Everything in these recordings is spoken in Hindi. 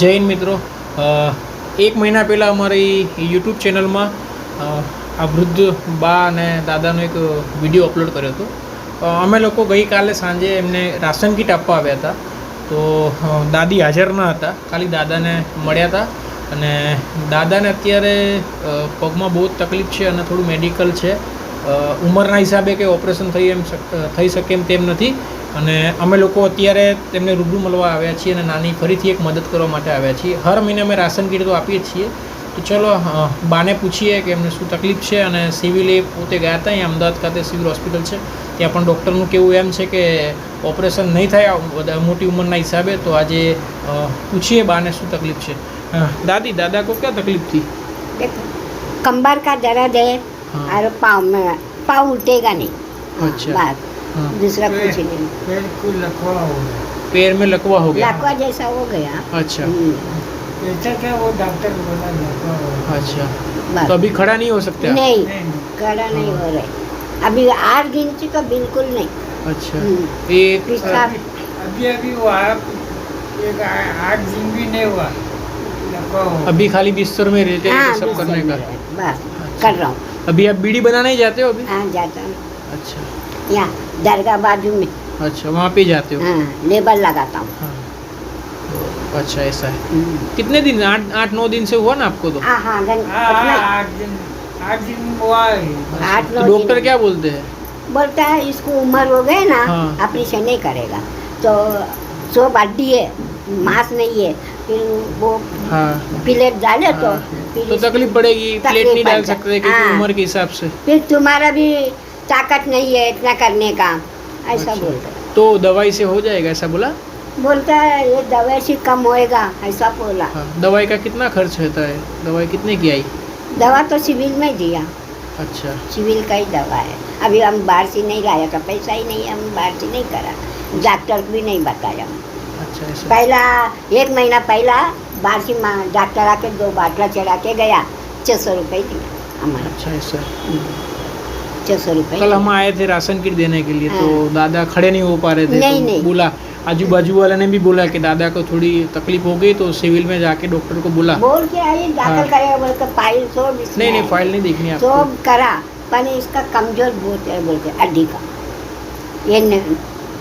જય હિન્દ મિત્રો, એક મહિના પહેલાં અમારી યુટ્યુબ ચેનલમાં આ વૃદ્ધ બા અને દાદાનો એક વિડીયો અપલોડ કર્યો હતો. અમે લોકો ગઈકાલે સાંજે એમને રાશન કીટ આપવા આવ્યા હતા. તો દાદી હાજર ન હતા, ખાલી દાદાને મળ્યા હતા. અને દાદાને અત્યારે પગમાં બહુ જ તકલીફ છે અને થોડું મેડિકલ છે. ઉંમરના હિસાબે કે ઓપરેશન થઈ શકે એમ તેમ નથી. અને અમે લોકો અત્યારે તેમને રૂબરૂ મળવા આવ્યા છીએ અને નાની ફરીથી એક મદદ કરવા માટે આવ્યા છીએ. હર મહિને અમે રાશન કીટ તો આપીએ છીએ. તો ચલો બાને પૂછીએ કે એમને શું તકલીફ છે. અને સિવિલે પોતે ગયા હતા, અહીંયા અમદાવાદ ખાતે સિવિલ હોસ્પિટલ છે, ત્યાં પણ ડૉક્ટરનું કહેવું એમ છે કે ઓપરેશન નહીં થાય મોટી ઉંમરના હિસાબે. તો આજે પૂછીએ બાને શું તકલીફ છે. दादी, दादा को क्या तकलीफ थी? देखो, कंबर का दर्द है और पाँव में पाँव उठेगा नहीं. अच्छा. बात दूसरा कुछ नहीं. पैर को लकवा हो गया. पैर में लकवा हो गया. लकवा जैसा हो गया. अच्छा. ऐसा क्या वो डॉक्टर बोला लकवा हो गया. अच्छा, बस. तो अभी खड़ा नहीं हो सकते आप? नहीं, नहीं. खड़ा नहीं हो रहे. अभी 8 दिन से तो बिल्कुल नहीं. अच्छा. हम्म. ये पिछला अभी अभी वो आप एक 8 दिन भी नहीं हुआ. लकवा हो गया. अभी खाली बिस्तर में रहते हैं हाँ, सब करने बिस्तर का. में है. बस कर रहा हूँ. अभी आप बीड़ी बनाने ही जाते हो अभी? हाँ, जाता हूँ अच्छा. यहाँ दरगाह बाजू में. अच्छा, वहाँ पे जाते हो? हाँ, लेबल लगाता हूँ. हाँ. अच्छा, ऐसा है. कितने दिन? 8-9 दिन से हुआ ना आपको? तो हाँ हाँ हाँ, 8 दिन हुआ है. 8-9 तो डॉक्टर क्या बोलते हैं? बोलता है इसको उम्र हो गए ना, हाँ. ऑपरेशन नहीं करेगा. तो 100 हड्डी है, मांस नहीं है. फिर वो हाँ. प्लेट डाले तो हाँ. फिर तो तकलीफ पड़ेगी. तकलीफ प्लेट नहीं डाल पड़ता. सकते क्योंकि हाँ. उम्र के हिसाब से. फिर तुम्हारा भी ताकत नहीं है इतना करने का, ऐसा अच्छा. बोलता है. तो दवाई से हो जाएगा ऐसा बोला? बोलता है ये दवाई से कम होएगा, ऐसा बोला. हाँ. दवाई का कितना खर्च होता है? दवाई कितने की आई? दवा तो सिविल में दिया, अच्छा. सिविल का ही दवा है. अभी हम बाहर से नहीं लाया था, पैसा ही नहीं है, हम बाहर से नहीं करा. डॉक्टर को भी नहीं बताया. अच्छा, ऐसा. पहला 1 महीना पहला बाहर से डॉक्टर आके 2 बाटला चढ़ा के गया. 600 रुपये दिया हमारा. अच्छा, ऐसा. 600 रुपये. कल हम आए थे राशन किट देने के लिए. तो हाँ. दादा खड़े नहीं हो पा रहे थे. नहीं, तो नहीं. बोला, आजू बाजू वाले ने भी बोला कि दादा को थोड़ी तकलीफ हो गई, तो सिविल में जाके डॉक्टर को बोला. बोल के आई दाखिल हाँ. करेगा, बोल के फाइल सब इसमें नहीं नहीं, है. फाइल नहीं देखनी आपको. सब करा, पर इसका कमजोर बहुत है बोलते हड्डी का. ये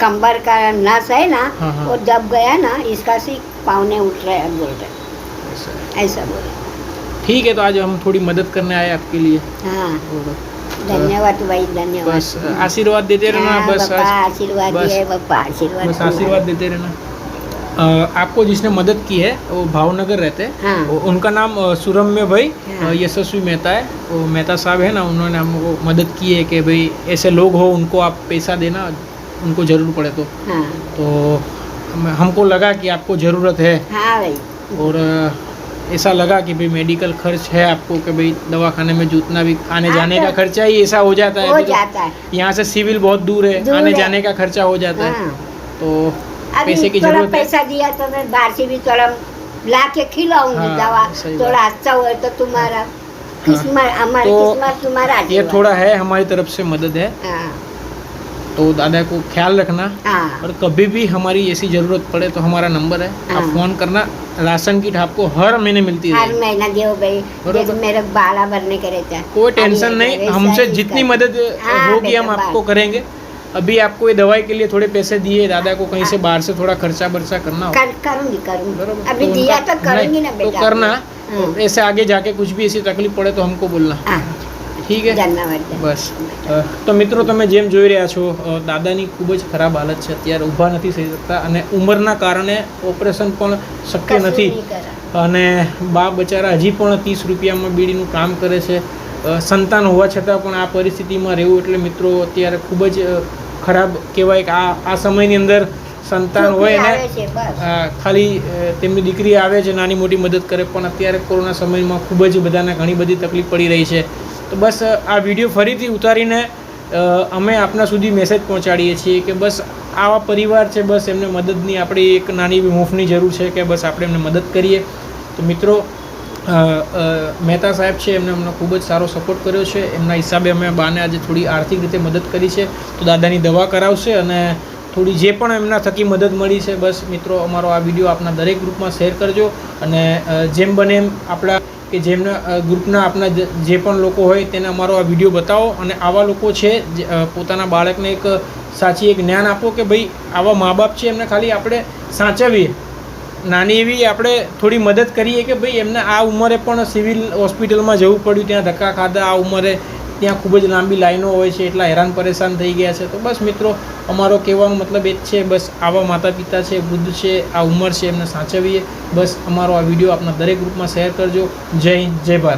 कंबर का नस है ना, हाँ, हाँ. वो दब गया ना, इसका से पाँव ने उठ रहे हैं बोल रहे. ऐसा है. ऐसा बोले. ठीक है, तो आज हम थोड़ी मदद करने आए आपके लिए. हाँ, और धन्यवाद भाई, धन्यवाद. बस आशीर्वाद देते रहना. हाँ, बस बापा आशीर्वाद बस. दिए, बापा आशीर्वाद. बस आशीर्वाद देते रहना. आपको जिसने मदद की है वो भावनगर रहते हैं. हाँ. उनका नाम सुरम्य भाई हाँ. यशस्वी मेहता है. वो मेहता साहब है ना, उन्होंने हमको मदद की है कि भाई ऐसे लोग हो उनको आप पैसा देना, उनको ज़रूर पड़े तो. हाँ तो हमको लगा कि आपको ज़रूरत है. हाँ भाई. और ऐसा लगा कि भाई मेडिकल खर्च है आपको, कि भाई दवाखाने में जितना भी आने हाँ, जाने तो का खर्चा ही ऐसा हो जाता है. हो अभी तो जाता है. यहाँ से सिविल बहुत दूर है, दूर आने है. जाने का खर्चा हो जाता है. हाँ. तो अभी पैसे की थोड़ा जरूरत है. पैसा दिया तो मैं बाहर से भी थोड़ा ला के खिलाऊंगी. हाँ, दवा सही थोड़ा अच्छा हुआ तो तुम्हारा किस्मत, हमारी तो किस्मत तुम्हारा ये आशीर्वाद. थोड़ा है, हमारी तरफ से मदद है. हाँ तो दादा को ख्याल रखना. हाँ और कभी भी हमारी ऐसी ज़रूरत पड़े तो हमारा नंबर है, आप हाँ. फ़ोन करना. राशन किट आपको हर महीने मिलती हर है. महीना दो भाई. बरोबर. देख मेरे बाला भरने के रहता है. कोई टेंशन अभी नहीं, वैसा हमसे ही जितनी कर. मदद हाँ, होगी बेटा, हम आपको बात. करेंगे. अभी आपको ये दवाई के लिए थोड़े पैसे दिए दादा को, कहीं से बाहर से थोड़ा खर्चा बर्चा करना हो. करूंगी बरोबर. अभी तो दिया उनका- तो करूंगी ना नहीं, बेटा. तो करना. हाँ. तो ऐसे आगे जाके कुछ भी ऐसी तकलीफ पड़े तो हमको बोलना. हाँ, ठीक है. ધન્યવાદ. બસ. તો મિત્રો, તમે જેમ જોઈ રહ્યા છો, દાદાની ખૂબ જ ખરાબ હાલત છે. અત્યારે ઊભા નથી થઈ શકતા અને ઉંમરના કારણે ઓપરેશન પણ શક્ય કશું નથી. નહીં કરા. અને બા બચારા હજી પણ 30 રૂપિયામાં બીડીનું કામ કરે છે. સંતાન હોવા છતાં પણ આ પરિસ્થિતિમાં રહેવું એટલે મિત્રો અત્યારે ખૂબ જ ખરાબ કહેવાય કે આ સમયની અંદર સંતાન હોય ને, આવે છે બસ. ખાલી તેમની દીકરી આવે છે, નાની મોટી મદદ કરે, પણ અત્યારે કોરોના સમયમાં ખૂબ જ બધાને ઘણી બધી તકલીફ પડી રહી છે. તો બસ આ વિડીયો ફરીથી ઉતારીને અમે આપના સુધી મેસેજ પહોંચાડીએ છીએ કે બસ આવા પરિવાર છે, બસ એમને મદદની આપણી એક નાની એવી મુફ્તની જરૂર છે કે બસ આપણે એમને મદદ કરીએ. તો મિત્રો, મહેતા સાહેબ છે, એમને અમને ખૂબ જ સારો સપોર્ટ કર્યો છે. એમના હિસાબે અમે બાને આજે થોડી આર્થિક રીતે મદદ કરી છે. તો દાદાની દવા કરાવશે અને થોડી જે પણ એમના થકી મદદ મળી છે, બસ મિત્રો અમારો આ વિડીયો આપના દરેક ગ્રુપમાં શેર કરજો. અને જેમ બને એમ આપણા કે જેમના ગ્રુપના આપના જે પણ લોકો હોય તેને અમારો આ વિડીયો બતાવો. અને આવા લોકો છે પોતાના બાળકને એક સાચી એક જ્ઞાન આપો કે ભાઈ આવા મા બાપ છે એમને ખાલી આપણે સાચવીએ, નાની એવી આપણે થોડી મદદ કરીએ કે ભાઈ એમને આ ઉંમરે પણ સિવિલ હોસ્પિટલમાં જવું પડ્યું, ત્યાં ધક્કા ખાધા, આ ઉંમરે ત્યાં ખૂબ જ લાંબી લાઈનો હોય છે, એટલા હેરાન પરેશાન થઈ ગયા છે. તો બસ મિત્રો અમારો કહેવાનો મતલબ એ જ છે, બસ આવા માતા પિતા છે, વૃદ્ધ છે, આ ઉંમર છે, એમને સાચવીએ. બસ અમારો આ વિડીયો આપના દરેક ગ્રુપમાં શેર કરજો. જય હિન્દ, જય ભારત.